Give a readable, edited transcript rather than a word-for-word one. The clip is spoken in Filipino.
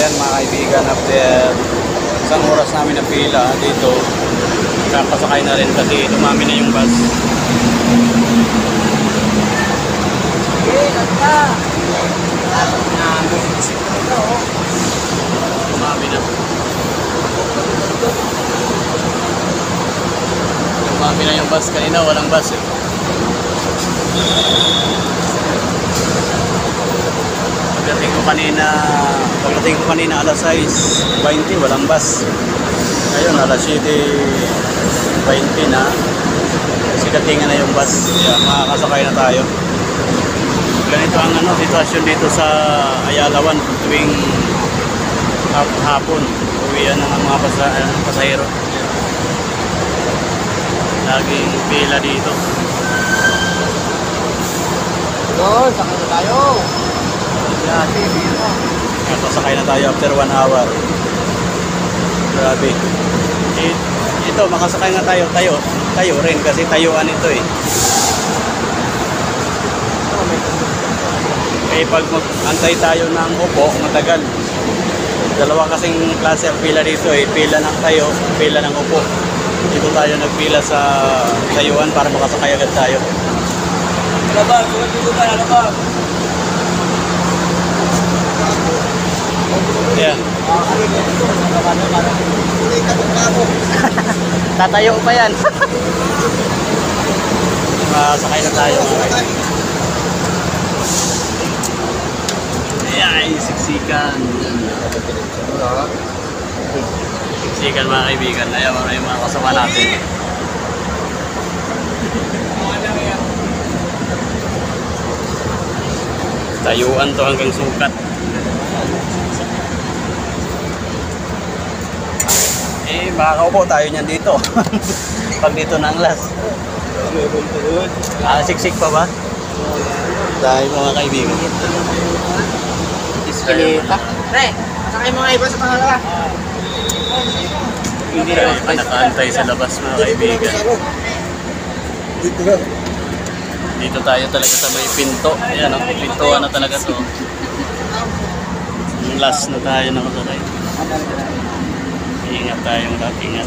Ayan mga kaibigan, after isang oras namin na pila dito, kapasakay na rin kasi dumami na yung bus. Dumami na. Dumami na yung bus. Kanina walang bus eh. Pagdating ko kanina alas 6:20 walang bus. Ngayon alas 7:20 na. Kasi datingan na yung bus. Kaya makakasakay na tayo. Ganito ang sitwasyon dito sa Ayala 1 tuwing hapon. Uwian ng mga pasahero. Laging pila dito. Doon, sakay na tayo. Sakay na tayo after 1 hour. Grabe. Ito, makasakay nga tayo. Tayo rin kasi tayuan ito eh. Eh pag antay tayo ng upo, matagal. Dalawa kasing klase ang pila dito eh. Pila ng tayo, pila ng upo. Dito tayo nagpila sa tayuan para makasakay agad tayo. Labas, dito ka na labas. Yeah. Tatayo pa yan. Sakay na tayo mga kaibigan. Ay, siksikan. Siksikan mga kaibigan. Ayaw yung mga kasama natin. Tayuan to hanggang sukat. Eh, makakaupo tayo niyan dito. Pag dito na ang last. Siksik pa ba? Dahil mga kaibigan. Iskeleta. Pre, sakay mga iba sa pangalawa. Hindi tayo pa nakaantay sa labas mga kaibigan. Dito tayo talaga sa may pinto. Ayan o, pintuan na talaga to. Last na tayo nakasakay. Ingat tayong lahat, ingat.